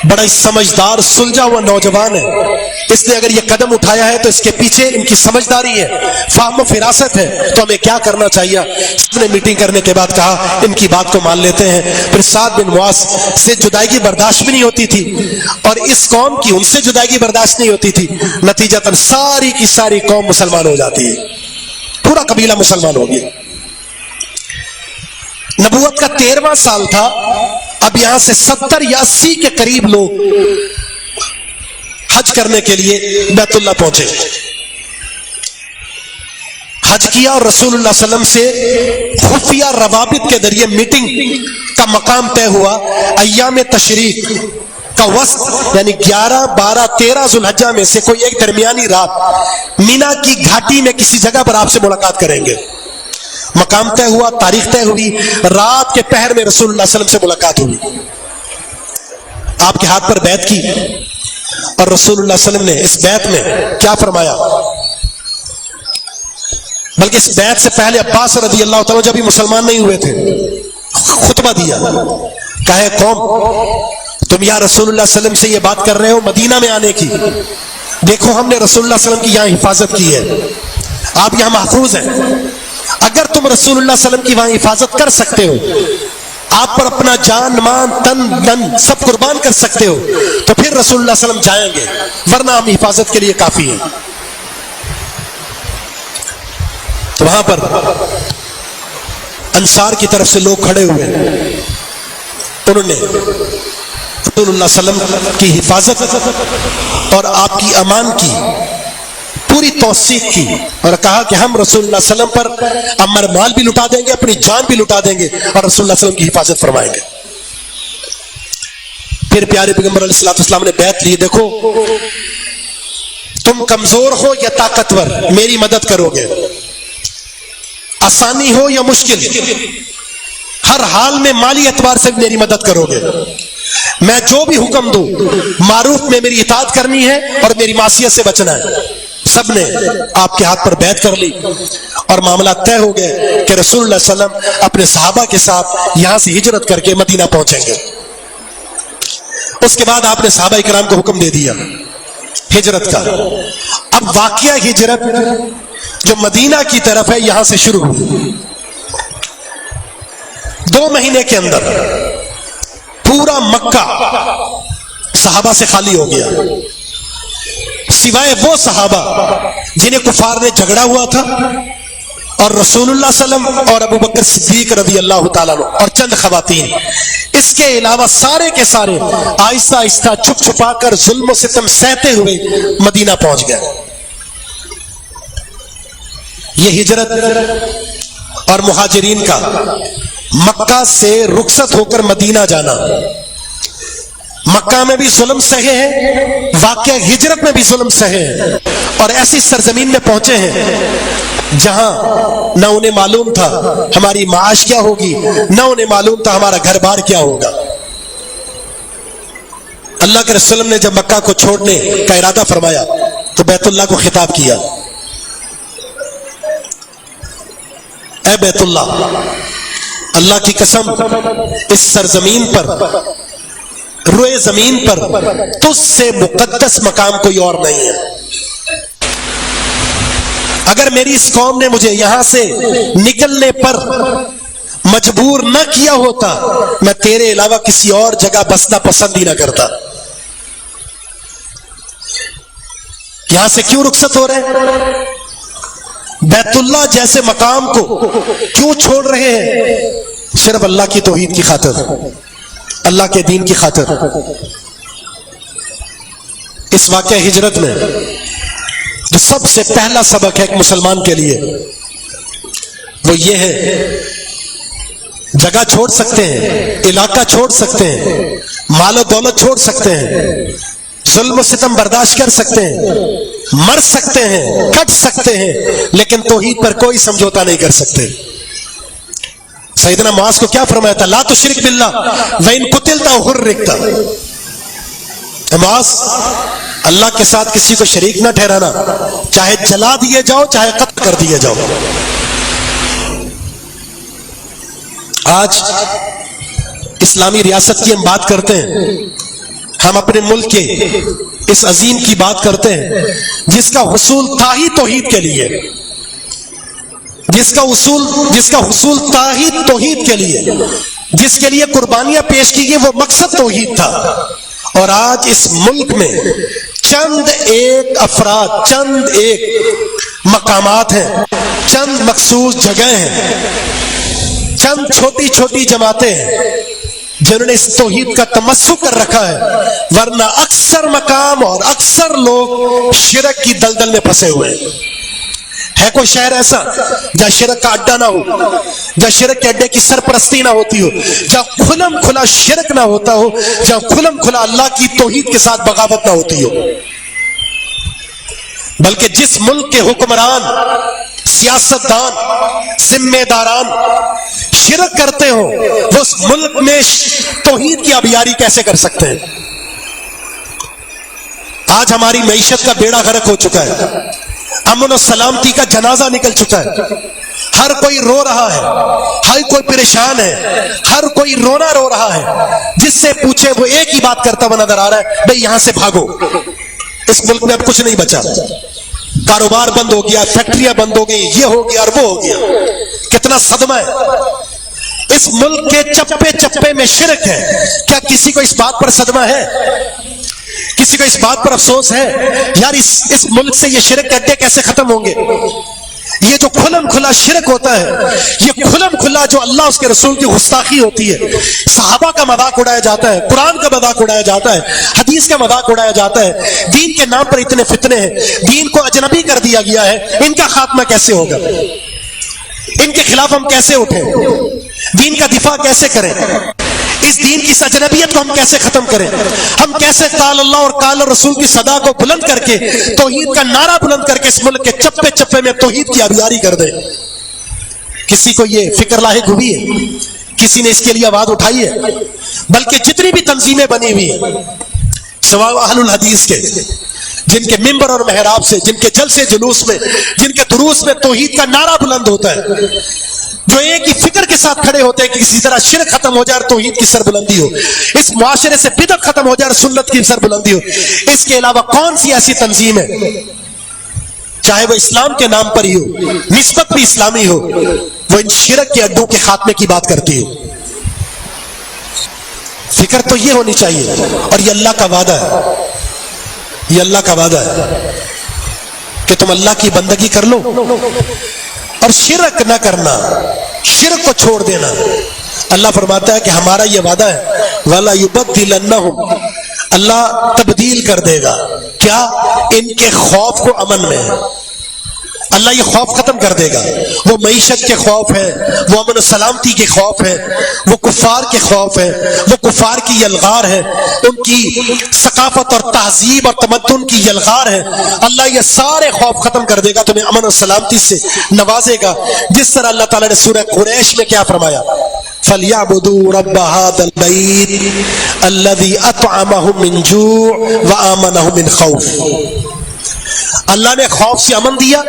Speaker 1: بڑا ہی سمجھدار سلجھا ہوا نوجوان ہے، اس نے اگر یہ قدم اٹھایا ہے تو اس کے پیچھے ان کی سمجھداری ہے، فہم و فراست ہے، تو ہمیں کیا کرنا چاہیے. سب نے میٹنگ کرنے کے بعد کہا ان کی بات کو مان لیتے ہیں. پھر سعد بن معاذ سے جدائیگی برداشت بھی نہیں ہوتی تھی، اور اس قوم کی ان سے جدائیگی برداشت نہیں ہوتی تھی. نتیجتاً ساری کی ساری قوم مسلمان ہو جاتی ہے، پورا قبیلہ مسلمان ہو گیا. نبوت کا 13واں سال تھا. اب یہاں سے 70 یا 80 کے قریب لوگ حج کرنے کے لیے بیت اللہ پہنچے. حج کیا اور رسول اللہ صلی اللہ علیہ وسلم سے خفیہ روابط کے ذریعے میٹنگ کا مقام طے ہوا. ایام تشریق کا وسط یعنی 11، 12، 13 ذوالحجہ میں سے کوئی ایک درمیانی رات مینا کی گھاٹی میں کسی جگہ پر آپ سے ملاقات کریں گے. مقام طے ہوا، تاریخ طے ہوئی، رات کے پہر میں رسول اللہ صلی اللہ علیہ وسلم سے ملاقات ہوئی. آپ کے ہاتھ پر بیعت کی، اور رسول اللہ صلی اللہ علیہ وسلم نے اس بیعت میں کیا فرمایا، بلکہ اس بیعت سے پہلے عباس رضی اللہ تعالیٰ جب بھی مسلمان نہیں ہوئے تھے خطبہ دیا. کہے قوم تم یا رسول اللہ صلی اللہ علیہ وسلم سے یہ بات کر رہے ہو مدینہ میں آنے کی، دیکھو ہم نے رسول اللہ صلی اللہ علیہ وسلم کی یہاں حفاظت کی ہے، آپ یہاں محفوظ ہیں. اگر تم رسول اللہ صلی اللہ علیہ وسلم کی وہاں حفاظت کر سکتے ہو، آپ پر اپنا جان مان تن دن سب قربان کر سکتے ہو، تو پھر رسول اللہ صلی اللہ علیہ وسلم جائیں گے، ورنہ ہم حفاظت کے لیے کافی ہیں. تو وہاں پر انصار کی طرف سے لوگ کھڑے ہوئے، انہوں نے رسول اللہ صلی اللہ علیہ وسلم کی حفاظت اور آپ کی امان کی پوری توثیق کی، اور کہا کہ ہم رسول اللہ صلی اللہ علیہ وسلم پر امر مال بھی لٹا دیں گے، اپنی جان بھی لٹا دیں گے، اور رسول اللہ صلی اللہ علیہ وسلم کی حفاظت فرمائیں گے. پھر پیارے پیغمبر علیہ السلام نے بیعت لی، دیکھو تم کمزور ہو یا طاقتور میری مدد کرو گے، آسانی ہو یا مشکل، ہر حال میں مالی اعتبار سے میری مدد کرو گے. میں جو بھی حکم دوں معروف میں میری اطاعت کرنی ہے اور میری معصیت سے بچنا ہے. سب نے آپ کے ہاتھ پر بیعت کر لی، اور معاملہ طے ہو گئے کہ رسول اللہ صلی اللہ علیہ وسلم اپنے صحابہ کے ساتھ یہاں سے ہجرت کر کے مدینہ پہنچیں گے. اس کے بعد آپ نے صحابہ کرام کو حکم دے دیا ہجرت کا. اب واقعہ ہجرت جو مدینہ کی طرف ہے یہاں سے شروع ہوئی. 2 مہینے کے اندر پورا مکہ صحابہ سے خالی ہو گیا، سوائے وہ صحابہ جنہیں کفار نے جھگڑا ہوا تھا، اور رسول اللہ صلی اللہ علیہ وسلم اور ابو بکر صدیق رضی اللہ تعالیٰ عنہ اور چند خواتین. اس کے علاوہ سارے کے سارے آہستہ آہستہ چھپ چھپا کر ظلم و ستم سہتے ہوئے مدینہ پہنچ گئے. یہ ہجرت اور مہاجرین کا مکہ سے رخصت ہو کر مدینہ جانا، مکہ میں بھی ظلم سہے ہیں، واقعہ ہجرت میں بھی ظلم سہے ہیں، اور ایسی سرزمین میں پہنچے ہیں جہاں نہ انہیں معلوم تھا ہماری معاش کیا ہوگی، نہ انہیں معلوم تھا ہمارا گھر بار کیا ہوگا. اللہ کے رسول نے جب مکہ کو چھوڑنے کا ارادہ فرمایا تو بیت اللہ کو خطاب کیا، اے بیت اللہ، اللہ کی قسم اس سرزمین پر، روئے زمین پر تجھ سے مقدس مقام کوئی اور نہیں ہے. اگر میری اس قوم نے مجھے یہاں سے نکلنے پر مجبور نہ کیا ہوتا میں تیرے علاوہ کسی اور جگہ بسنا پسند ہی نہ کرتا. یہاں سے کیوں رخصت ہو رہے ہیں؟ بیت اللہ جیسے مقام کو کیوں چھوڑ رہے ہیں؟ صرف اللہ کی توحید کی خاطر، اللہ کے دین کی خاطر. اس واقعہ ہجرت میں جو سب سے پہلا سبق ہے ایک مسلمان کے لیے وہ یہ ہے، جگہ چھوڑ سکتے ہیں، علاقہ چھوڑ سکتے ہیں، مال و دولت چھوڑ سکتے ہیں، ظلم و ستم برداشت کر سکتے ہیں، مر سکتے ہیں، کٹ سکتے ہیں، لیکن توحید پر کوئی سمجھوتا نہیں کر سکتے۔ سیدنا معاذ کو کیا فرمایا تھا؟ لا تشرک باللہ وَإِن قُتِلْتَ أَوْ حُرِّقْتَ، معاذ اللہ کے ساتھ کسی کو شریک نہ ٹھہرانا، چاہے جلا دیے جاؤ چاہے قتل کر دیے جاؤ۔ آج اسلامی ریاست کی ہم بات کرتے ہیں، ہم اپنے ملک کے اس عظیم کی بات کرتے ہیں جس کا حصول تھا ہی توحید کے لیے، جس کا حصول تھا ہی توحید کے لیے، جس کے لیے قربانیاں پیش کی گئی وہ مقصد توحید تھا۔ اور آج اس ملک میں چند ایک افراد، چند ایک مقامات ہیں، چند مخصوص جگہیں ہیں، چند چھوٹی چھوٹی جماعتیں ہیں جنہوں نے اس توحید کا تمسک کر رکھا ہے، ورنہ اکثر مقام اور اکثر لوگ شرک کی دلدل میں پھنسے ہوئے ہیں۔ ہے کوئی شہر ایسا جہاں شرک کا اڈا نہ ہو، جہاں شرک کے اڈے کی سرپرستی نہ ہوتی ہو، جہاں کھلم کھلا شرک نہ ہوتا ہو، جہاں کھلم کھلا اللہ کی توحید کے ساتھ بغاوت نہ ہوتی ہو؟ بلکہ جس ملک کے حکمران، سیاستدان، ذمہ داران شرک کرتے ہوں وہ اس ملک میں توحید کی آبیاری کیسے کر سکتے ہیں؟ آج ہماری معیشت کا بیڑا غرق ہو چکا ہے، امن و سلامتی کا جنازہ نکل چکا ہے، ہر کوئی رو رہا ہے، ہر کوئی پریشان ہے، ہر کوئی رونا رو رہا ہے۔ جس سے پوچھے وہ ایک ہی بات کرتا ہوا نظر آ رہا ہے، بھئی یہاں سے بھاگو، اس ملک میں اب کچھ نہیں بچا، کاروبار بند ہو گیا، فیکٹریاں بند ہو گئی، یہ ہو گیا اور وہ ہو گیا۔ کتنا صدمہ ہے، اس ملک کے چپے چپے میں شرک ہے۔ کیا کسی کو اس بات پر صدمہ ہے؟ کسی کو اس بات پر افسوس ہے یار اس ملک سے یہ شرک کے اڈے کیسے ختم ہوں گے؟ یہ جو کھلم کھلا شرک ہوتا ہے، یہ کھلم کھلا جو اللہ اس کے رسول کی گستاخی ہوتی ہے، صحابہ کا مذاق اڑایا جاتا ہے، قرآن کا مذاق اڑایا جاتا ہے، حدیث کا مذاق اڑایا جاتا ہے، دین کے نام پر اتنے فتنے ہیں، دین کو اجنبی کر دیا گیا ہے، ان کا خاتمہ کیسے ہوگا؟ ان کے خلاف ہم کیسے اٹھیں؟ دین کا دفاع کیسے کریں؟ اس دین کی اجنبیت کو ہم کیسے ختم کریں؟ ہم کیسے قال اللہ اور قال رسول کی صدا کو بلند کر کے، توحید کا نعرہ بلند کر کے اس ملک کے چپے چپے میں توحید کی آبیاری کر دیں؟ کسی کو یہ فکر لاحق ہوئی ہے؟ کسی نے اس کے لیے آواز اٹھائی ہے؟ بلکہ جتنی بھی تنظیمیں بنی ہوئی ہیں سوائے اہل الحدیث کے، جن کے ممبر اور محراب سے، جن کے جلسے جلوس میں، جن کے دروس میں توحید کا نعرہ بلند ہوتا ہے، جو ایک ہی فکر کے ساتھ کھڑے ہوتے ہیں کہ کسی طرح شرک ختم ہو جائے اور توحید کی سربلندی ہو، اس معاشرے سے بدعت ختم ہو جائے اور سنت کی سربلندی ہو۔ اس کے علاوہ کون سی ایسی تنظیم ہے چاہے وہ اسلام کے نام پر ہی ہو، نسبت بھی اسلامی ہو، وہ ان شرک کے اڈوں کے خاتمے کی بات کرتی ہے؟ فکر تو یہ ہونی چاہیے، اور یہ اللہ کا وعدہ ہے، یہ اللہ کا وعدہ ہے کہ تم اللہ کی بندگی کر لو اور شرک نہ کرنا، شرک کو چھوڑ دینا۔ اللہ فرماتا ہے کہ ہمارا یہ وعدہ ہے وَلَا يُبَدِّلَنَّهُمْ، اللہ تبدیل کر دے گا کیا؟ ان کے خوف کو امن میں۔ اللہ یہ خوف ختم کر دے گا، وہ معیشت کے خوف ہے، وہ امن و سلامتی کے خوف ہے، وہ کفار کے خوف ہے، وہ کفار کی یلغار ہے، ان کی ثقافت اور تہذیب اور تمدن کی یلغار ہے۔ اللہ یہ سارے خوف ختم کر دے گا، تمہیں امن و سلامتی سے نوازے گا، جس طرح اللہ تعالیٰ نے سورہ قریش میں کیا فرمایا؟ فَلْيَعْبُدُوا رَبَّ هَذَا الْبَيْتِ الَّذِي أَطْعَمَهُم مِّن جُوعٍ وَآمَنَهُم مِّن خَوْفٍ۔ اللہ نے خوف سے امن دیا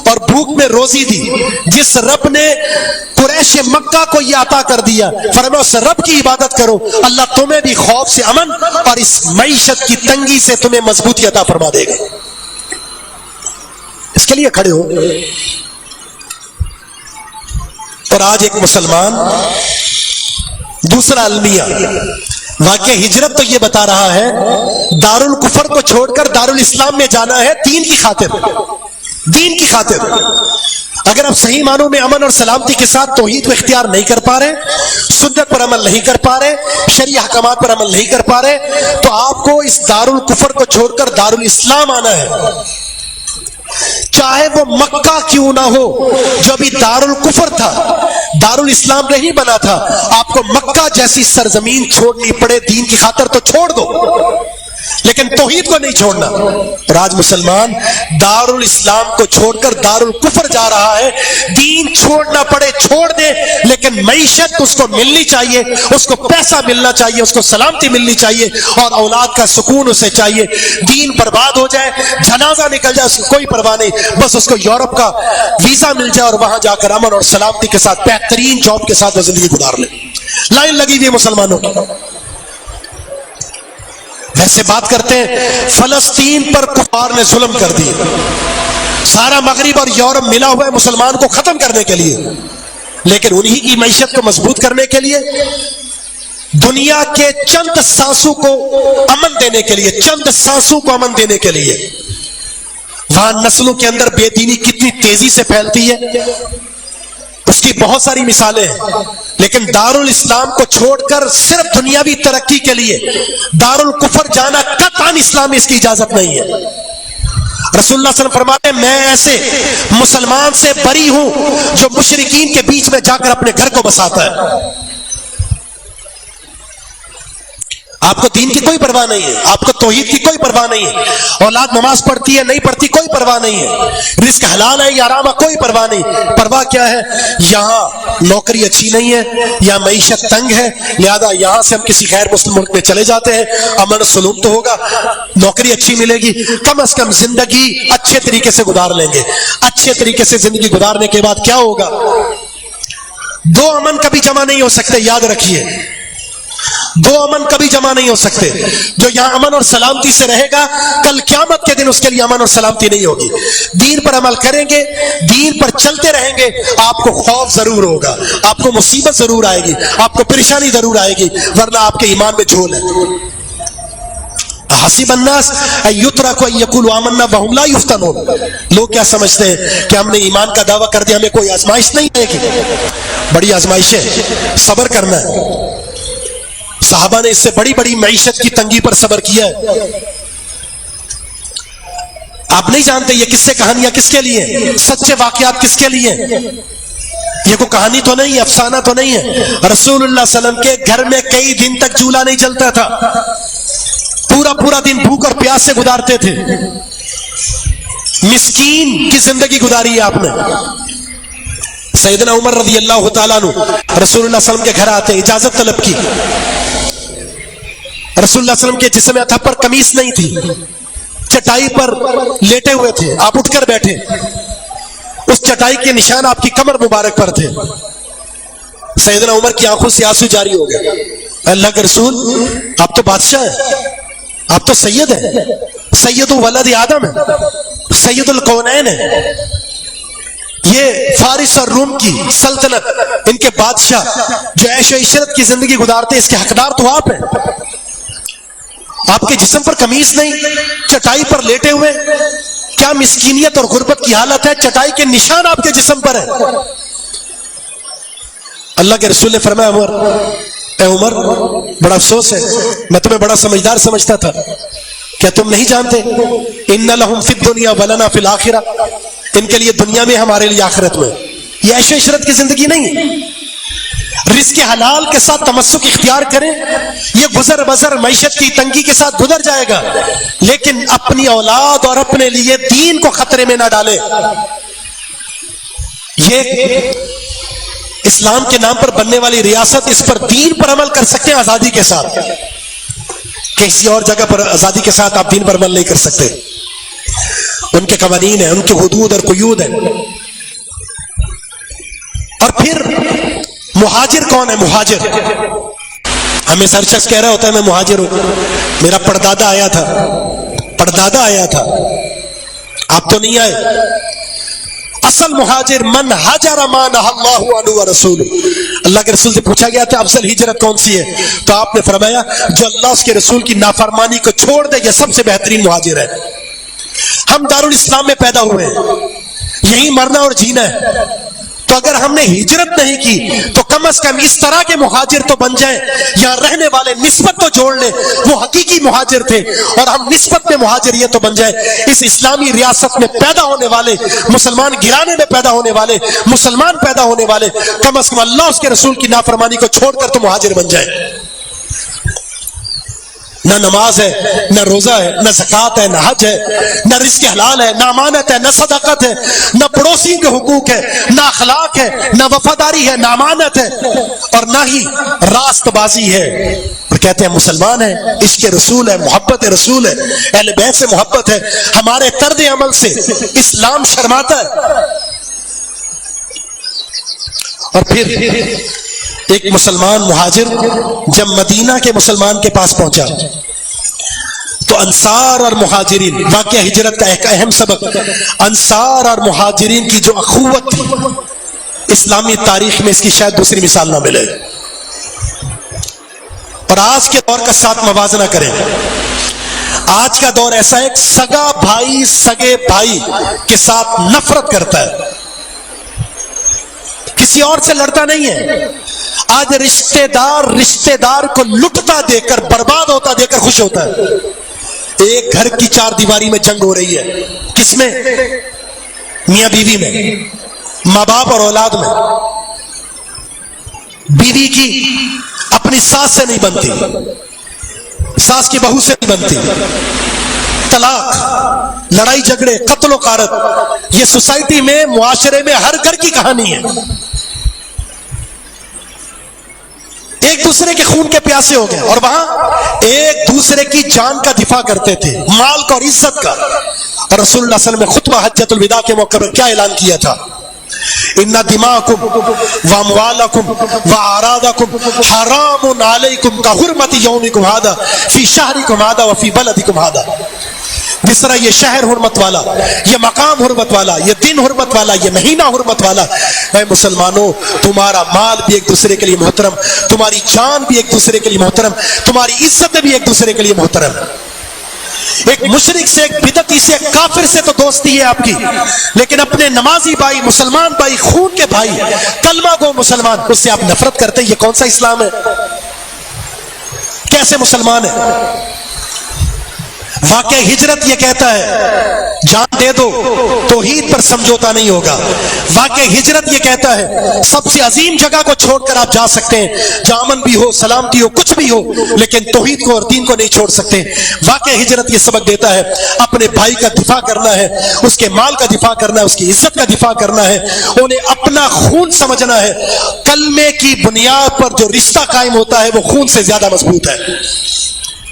Speaker 1: اور بھوک میں روزی دی۔ جس رب نے قریش مکہ کو یہ عطا کر دیا، فرمایا اس رب کی عبادت کرو، اللہ تمہیں بھی خوف سے امن اور اس معیشت کی تنگی سے تمہیں مضبوطی عطا فرما دے گا۔ اس کے لیے کھڑے ہو۔ اور آج ایک مسلمان، دوسرا المیہ واقعہ ہجرت تو یہ بتا رہا ہے دارالکفر کو چھوڑ کر دارالاسلام میں جانا ہے دین کی خاطر، دین کی خاطر۔ اگر آپ صحیح معنوں میں امن اور سلامتی کے ساتھ توحید کو اختیار نہیں کر پا رہے، سنت پر عمل نہیں کر پا رہے، شرعی احکامات پر عمل نہیں کر پا رہے، تو آپ کو اس دارالکفر کو چھوڑ کر دارالاسلام آنا ہے، چاہے وہ مکہ کیوں نہ ہو جو ابھی دارالکفر تھا، دارالاسلام نہیں بنا تھا۔ آپ کو مکہ جیسی سرزمین چھوڑنی پڑے دین کی خاطر تو چھوڑ دو، لیکن توحید کو نہیں چھوڑنا۔ اور آج مسلمان دارالاسلام کو چھوڑ کر دارالکفر جا رہا ہے۔ دین چھوڑنا پڑے چھوڑ دے، لیکن معیشت اس کو ملنی چاہیے، اس کو پیسہ ملنا چاہیے، اس کو سلامتی ملنی چاہیے، اور اولاد کا سکون اسے چاہیے۔ دین برباد ہو جائے، جنازہ نکل جائے، اس کو کوئی پرواہ نہیں، بس اس کو یورپ کا ویزا مل جائے اور وہاں جا کر امن اور سلامتی کے ساتھ بہترین جاب کے ساتھ وہ زندگی گزار لے۔ لائن لگی ہوئی ہے مسلمانوں کی۔ ویسے بات کرتے ہیں فلسطین پر کفار نے ظلم کر دی، سارا مغرب اور یورپ ملا ہوا ہے مسلمان کو ختم کرنے کے لیے، لیکن انہی کی معیشت کو مضبوط کرنے کے لیے، دنیا کے چند سانسوں کو امن دینے کے لیے، چند سانسوں کو امن دینے کے لیے، وہاں نسلوں کے اندر بے دینی کتنی تیزی سے پھیلتی ہے، اس کی بہت ساری مثالیں ہیں، لیکن دارالاسلام کو چھوڑ کر صرف دنیاوی ترقی کے لیے دارالکفر جانا قطعاً اسلام میں اس کی اجازت نہیں ہے۔ رسول اللہ صلی اللہ علیہ وسلم فرماتے ہیں میں ایسے مسلمان سے بری ہوں جو مشرکین کے بیچ میں جا کر اپنے گھر کو بساتا ہے۔ آپ کو دین کی کوئی پرواہ نہیں ہے، آپ کو توحید کی کوئی پرواہ نہیں ہے، اولاد نماز پڑھتی ہے نہیں پڑھتی کوئی پرواہ نہیں ہے، رزق حلال ہے یا حرام ہے کوئی پرواہ نہیں۔ پرواہ کیا ہے؟ یہاں نوکری اچھی نہیں ہے، یہاں معیشت تنگ ہے، لہذا یہاں سے ہم کسی غیر مسلم ملک میں چلے جاتے ہیں، امن و سلوم تو ہوگا، نوکری اچھی ملے گی، کم از کم زندگی اچھے طریقے سے گزار لیں گے۔ اچھے طریقے سے زندگی گزارنے کے بعد کیا ہوگا؟ دو امن کبھی جمع نہیں ہو سکتے، یاد رکھیے، دو امن کبھی جمع نہیں ہو سکتے۔ جو یہاں امن اور سلامتی سے رہے گا، کل قیامت کے دن اس کے لیے امن اور سلامتی نہیں ہوگی۔ دین پر عمل کریں گے، دین پر چلتے رہیں گے، آپ کو خوف ضرور ہوگا، آپ کو مصیبت ضرور آئے گی، آپ کو پریشانی ضرور آئے گی، ورنہ آپ کے ایمان میں جھول ہے۔ حسب الناس ان یترکوا ان یقولوا آمنا وهم لا یفتنون، لوگ کیا سمجھتے ہیں کہ ہم نے ایمان کا دعویٰ کر دیا ہمیں کوئی آزمائش نہیں آئے گی؟ بڑی آزمائش ہے، صبر کرنا ہے۔ صحابہ نے اس سے بڑی بڑی معیشت کی تنگی پر صبر کیا ہے۔ آپ نہیں جانتے یہ قصے کہانیاں کس کے لیے ہیں، سچے واقعات کس کے لیے ہیں۔ یہ کوئی کہانی تو نہیں ہے، افسانہ تو نہیں ہے۔ رسول اللہ صلی اللہ علیہ وسلم کے گھر میں کئی دن تک چولہا نہیں جلتا تھا، پورا پورا دن بھوک اور پیاس سے گزارتے تھے، مسکین کی زندگی گزاری ہے آپ نے۔ سیدنا عمر رضی اللہ تعالیٰ عنہ رسول اللہ صلی اللہ علیہ وسلم کے گھر آتے، اجازت طلب کی۔ رسول اللہ صلی اللہ علیہ وسلم کے جسم اتھب پر قمیص نہیں تھی، چٹائی پر لیٹے ہوئے تھے، آپ اٹھ کر بیٹھے، اس چٹائی کے نشان آپ کی کمر مبارک پر تھے۔ سیدنا عمر کی آنکھوں سے آنسو جاری ہو گئے۔ اللہ کے رسول، آپ تو بادشاہ ہیں، آپ تو سید ہیں، سید ولد آدم ہیں، سید الکونین ہیں، یہ فارس اور روم کی سلطنت، ان کے بادشاہ جو عیش و عشرت کی زندگی گزارتے، اس کے حقدار تو آپ ہیں۔ آپ کے جسم پر قمیص نہیں، چٹائی پر لیٹے ہوئے، کیا مسکینیت اور غربت کی حالت ہے، چٹائی کے نشان آپ کے جسم پر ہے۔ اللہ کے رسول نے فرمایا عمر، اے عمر بڑا افسوس ہے، میں تمہیں بڑا سمجھدار سمجھتا تھا، کیا تم نہیں جانتے ان لہم فی الدنیا ولنا فی الآخرہ، ان کے لیے دنیا میں ہمارے لیے آخرت میں۔ یہ عیش و عشرت کی زندگی نہیں، رزق حلال کے ساتھ تمسک اختیار کریں، یہ گزر بسر معیشت کی تنگی کے ساتھ گزر جائے گا، لیکن اپنی اولاد اور اپنے لیے دین کو خطرے میں نہ ڈالیں۔ یہ اسلام کے نام پر بننے والی ریاست، اس پر دین پر عمل کر سکتے ہیں آزادی کے ساتھ، کسی اور جگہ پر آزادی کے ساتھ آپ دین پر عمل نہیں کر سکتے۔ ان کے قوانین ہیں، ان کے حدود اور قیود ہیں۔ اور پھر مہاجر کون ہے؟ مہاجر، ہمیں ہر شخص کہہ رہا ہوتا ہے میں مہاجر ہوں، میرا پردادا آیا تھا، پردادا آیا تھا، آپ تو نہیں آئے۔ اصل مہاجر من ہاجر ما نہی اللہ عنہ ورسولہ، اللہ کے رسول سے پوچھا گیا تھا افضل ہجرت کون سی ہے، تو آپ نے فرمایا جو اللہ اس کے رسول کی نافرمانی کو چھوڑ دے، یہ سب سے بہترین مہاجر ہے۔ ہم دارالاسلام میں پیدا ہوئے ہیں، یہی مرنا اور جینا ہے. تو اگر ہم نے ہجرت نہیں کی تو کم از کم اس طرح کے مہاجر تو بن جائیں. یا رہنے والے نسبت تو جوڑ لیں, وہ حقیقی مہاجر تھے اور ہم نسبت میں مہاجر یہ تو بن جائیں. اس اسلامی ریاست میں پیدا ہونے والے مسلمان گھرانے میں پیدا ہونے والے مسلمان پیدا ہونے والے کم از کم اللہ اس کے رسول کی نافرمانی کو چھوڑ کر تو مہاجر بن جائیں. نہ نماز ہے, نہ روزہ ہے, نہ زکوٰۃ ہے, نہ حج ہے, نہ رزق حلال ہے, نہ امانت ہے, نہ صداقت ہے, نہ پڑوسی کے حقوق ہے, نہ اخلاق ہے, نہ وفاداری ہے, نہ امانت ہے, اور نہ ہی راست بازی ہے. اور کہتے ہیں مسلمان ہیں, عشق رسول ہے, محبت رسول ہے, اہل بیت سے محبت ہے, ہمارے طرز عمل سے اسلام شرماتا ہے. اور پھر ایک مسلمان مہاجر جب مدینہ کے مسلمان کے پاس پہنچا تو انصار اور مہاجرین, واقعہ ہجرت کا ایک اہم سبق, انصار اور مہاجرین کی جو اخوت تھی اسلامی تاریخ میں اس کی شاید دوسری مثال نہ ملے. اور آج کے دور کا ساتھ موازنہ کریں. آج کا دور ایسا ہے, سگا بھائی سگے بھائی کے ساتھ نفرت کرتا ہے, کسی اور سے لڑتا نہیں ہے. آج رشتے دار کو لٹتا دے کر, برباد ہوتا دے کر خوش ہوتا ہے. ایک گھر کی چار دیواری میں جنگ ہو رہی ہے, کس میں؟ میاں بیوی میں, ماں باپ اور اولاد میں. بیوی کی اپنی ساس سے نہیں بنتی, ساس کی بہو سے نہیں بنتی. طلاق, لڑائی جھگڑے, قتل و غارت, یہ سوسائٹی میں, معاشرے میں ہر گھر کی کہانی ہے. ایک دوسرے کے خون کے پیاسے ہو گئے, اور وہاں ایک دوسرے کی جان کا دفاع کرتے تھے, مال کا اور عزت کا. اور رسول اللہ صلی اللہ علیہ وسلم نے خطبہ حجۃ الوداع کے موقع پر کیا اعلان کیا تھا؟ ان دماءکم واموالکم واعراضکم حرام علیکم کحرمت یومکم ھذا فی شہرکم ھذا وفی بلدکم ھذا. جس طرح یہ شہر حرمت والا, یہ مقام حرمت والا, یہ دن حرمت والا, یہ مہینہ حرمت والا. اے مسلمانوں, تمہارا مال بھی ایک دوسرے کے لیے محترم, تمہاری جان بھی ایک دوسرے کے لیے محترم, تمہاری عزت بھی ایک دوسرے کے لیے محترم. ایک مشرک سے, ایک بدعتی سے, ایک کافر سے تو دوستی ہے آپ کی, لیکن اپنے نمازی بھائی, مسلمان بھائی, خون کے بھائی, کلمہ گو مسلمان, اس سے آپ نفرت کرتے ہیں. یہ کون سا اسلام ہے؟ کیسے مسلمان ہے؟ واقعہ ہجرت یہ کہتا ہے جان دے دو, توحید پر سمجھوتا نہیں ہوگا. واقعہ ہجرت یہ کہتا ہے سب سے عظیم جگہ کو چھوڑ کر آپ جا سکتے ہیں, جہاں امن بھی ہو, سلامتی ہو, کچھ بھی ہو, لیکن توحید کو اور دین کو نہیں چھوڑ سکتے. واقعہ ہجرت یہ سبق دیتا ہے اپنے بھائی کا دفاع کرنا ہے, اس کے مال کا دفاع کرنا ہے, اس کی عزت کا دفاع کرنا ہے, انہیں اپنا خون سمجھنا ہے. کلمے کی بنیاد پر جو رشتہ قائم ہوتا ہے وہ خون سے زیادہ مضبوط ہے,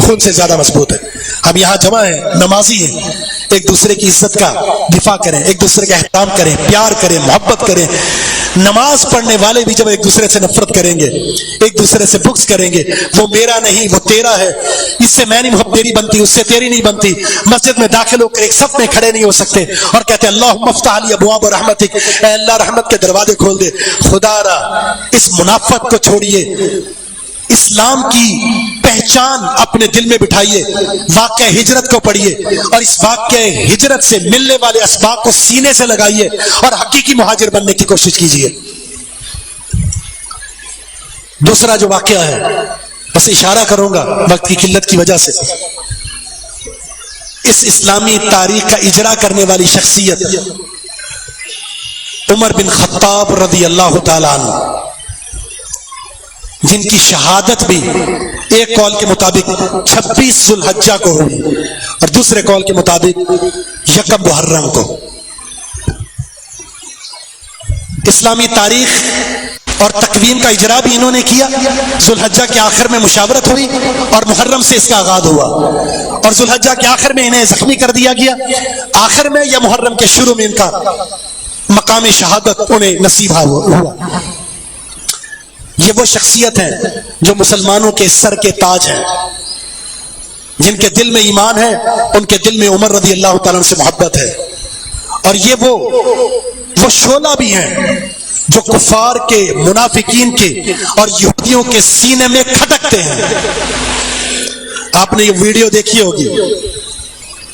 Speaker 1: خون سے زیادہ مضبوط ہے. ہم یہاں جمع ہیں, نمازی ہیں, ایک دوسرے کی عزت کا دفاع کریں, ایک دوسرے کا احترام کریں, پیار کریں, محبت کریں. نماز پڑھنے والے بھی جب ایک دوسرے سے نفرت کریں گے, ایک دوسرے سے بغض کریں گے, وہ میرا نہیں وہ تیرا ہے, اس سے میں نہیں محبت تیری بنتی, اس سے تیری نہیں بنتی, مسجد میں داخل ہو کر ایک صف میں کھڑے نہیں ہو سکتے اور کہتے ہیں اللہم افتح لی ابواب رحمتک, اے اللہ رحمت کے دروازے کھول دے. خدا را اس منافقت کو چھوڑیے, اسلام کی پہچان اپنے دل میں بٹھائیے, واقعہ ہجرت کو پڑھیے, اور اس واقعہ ہجرت سے ملنے والے اسباق کو سینے سے لگائیے اور حقیقی مہاجر بننے کی کوشش کیجیے. دوسرا جو واقعہ ہے, بس اشارہ کروں گا وقت کی قلت کی وجہ سے, اس اسلامی تاریخ کا اجرا کرنے والی شخصیت عمر بن خطاب رضی اللہ تعالیٰ عنہ, جن کی شہادت بھی ایک قول کے مطابق 26 ذو الحجہ کو ہوئی اور دوسرے قول کے مطابق 1 محرم کو. اسلامی تاریخ اور تقویم کا اجرا بھی انہوں نے کیا. ذو الحجہ کے آخر میں مشاورت ہوئی اور محرم سے اس کا آغاز ہوا, اور ذو الحجہ کے آخر میں انہیں زخمی کر دیا گیا, آخر میں یا محرم کے شروع میں ان کا مقام شہادت انہیں نصیب ہوا. یہ وہ شخصیت ہیں جو مسلمانوں کے سر کے تاج ہیں, جن کے دل میں ایمان ہے, ان کے دل میں عمر رضی اللہ تعالیٰ عنہ سے محبت ہے. اور یہ وہ شعلہ بھی ہیں جو کفار کے, منافقین کے اور یہودیوں کے سینے میں کھٹکتے ہیں. آپ نے یہ ویڈیو دیکھی ہوگی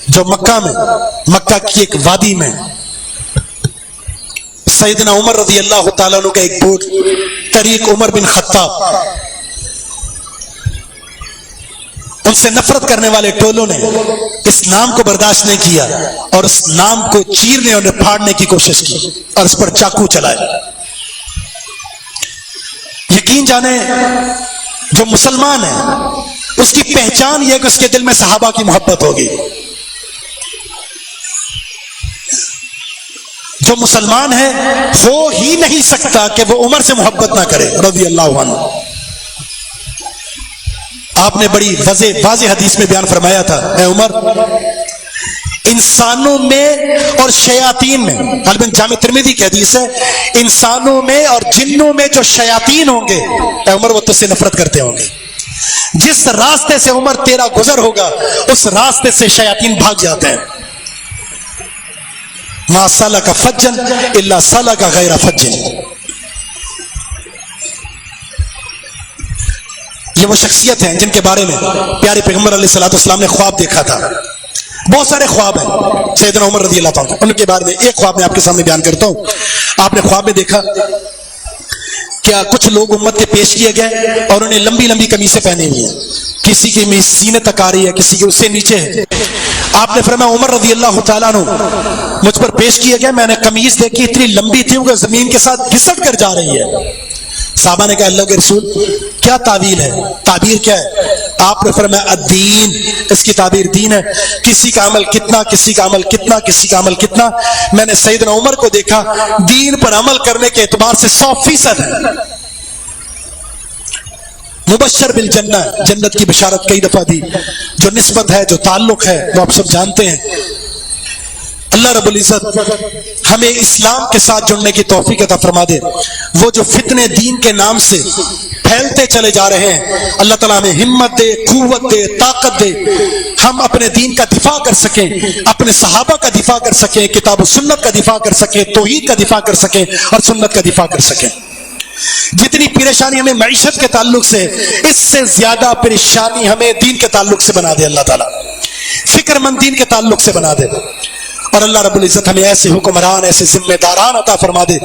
Speaker 1: جو مکہ کی ایک وادی میں سیدنا عمر رضی اللہ تعالیٰ عنہ کا ایک بوٹ طریق عمر بن خطاب، ان سے نفرت کرنے والے ٹولوں نے اس نام کو برداشت نہیں کیا اور اس نام کو چیرنے اور پھاڑنے کی کوشش کی اور اس پر چاقو چلائے۔ یقین جانے جو مسلمان ہے اس کی پہچان یہ کہ اس کے دل میں صحابہ کی محبت ہوگی۔ جو مسلمان ہے ہو ہی نہیں سکتا کہ وہ عمر سے محبت نہ کرے رضی اللہ عنہ۔ آپ نے بڑی واضح حدیث میں بیان فرمایا تھا، اے عمر، انسانوں میں اور شیاطین میں، غالباً جامع ترمذی کی حدیث ہے، انسانوں میں اور جنوں میں جو شیاطین ہوں گے اے عمر وہ تجھ سے نفرت کرتے ہوں گے۔ جس راستے سے عمر تیرا گزر ہوگا اس راستے سے شیاطین بھاگ جاتے ہیں۔ ما سلک فجن الا سلک غیر فجن۔ یہ وہ شخصیت ہیں جن کے بارے میں پیارے پیغمبر علیہ الصلوۃ والسلام نے خواب دیکھا تھا۔ بہت سارے خواب ہیں سیدنا عمر رضی اللہ تعالیٰ ان کے بارے میں۔ ایک خواب میں آپ کے سامنے بیان کرتا ہوں۔ آپ نے خواب میں دیکھا کیا کچھ لوگ امت کے پیش کیے گئے اور انہیں لمبی لمبی قمیصیں پہنی ہوئی ہیں، کسی کی قمیص سینے تک آ رہی ہے، کسی کی اس سے نیچے ہے۔ آپ نے فرمایا عمر رضی اللہ تعالیٰ عنہ مجھ پر پیش کیے گئے، میں نے قمیص دیکھی اتنی لمبی تھی کہ زمین کے ساتھ گھسٹ کر جا رہی ہے۔ صحابہ نے کہا اللہ کے رسول کیا تعویل ہے، تعبیر کیا ہے؟ آپ نے فرمایا الدین، اس کی تعبیر دین ہے۔ کسی کا عمل کتنا، کسی کا عمل کتنا، کسی کا عمل کتنا۔ میں نے سیدنا عمر کو دیکھا دین پر عمل کرنے کے اعتبار سے 100% ہے، مبشر بالجنہ، جنت کی بشارت کئی دفعہ دی۔ جو نسبت ہے، جو تعلق ہے وہ آپ سب جانتے ہیں۔ اللہ رب العزت ہمیں اسلام کے ساتھ جڑنے کی توفیق عطا فرما دے۔ وہ جو فتنے دین کے نام سے پھیلتے چلے جا رہے ہیں اللہ تعالیٰ ہمیں ہمت دے، قوت دے، طاقت دے، ہم اپنے دین کا دفاع کر سکیں، اپنے صحابہ کا دفاع کر سکیں، کتاب و سنت کا دفاع کر سکیں، توحید کا دفاع کر سکیں اور سنت کا دفاع کر سکیں۔ جتنی پریشانی ہمیں معیشت کے تعلق سے، اس سے زیادہ پریشانی ہمیں دین کے تعلق سے بنا دے اللہ تعالیٰ، فکر مند دین کے تعلق سے بنا دے۔ اور اللہ رب العزت ہمیں ایسے حکمران، ایسے ذمہ داران عطا فرما دے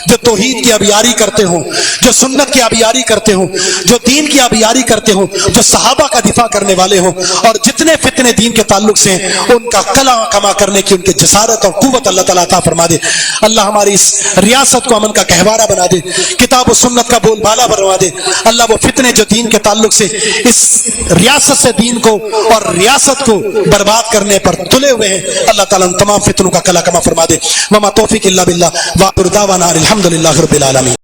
Speaker 1: جو توحید کی آبیاری کرتے ہوں، جو سنت کی آبیاری کرتے ہوں، جو دین کی آبیاری کرتے ہوں، جو صحابہ کا دفاع کرنے والے ہوں، اور جتنے فتنے دین کے تعلق سے ہیں ان کا کلام کما کرنے کی ان کے جسارت اور قوت اللہ تعالیٰ عطا فرما دے۔ اللہ ہماری اس ریاست کو امن کا گہوارہ بنا دے، کتاب و سنت کا بول بالا بنوا دے۔ اللہ وہ فتنے جو دین کے تعلق سے اس ریاست سے دین کو اور ریاست کو برباد کرنے پر تلے ہوئے ہیں اللہ تعالیٰ تمام فتنوں کا کلا کما فرما دے۔ وما توفیق الا باللہ، وآخر دعوانا الحمد للہ رب العالمین۔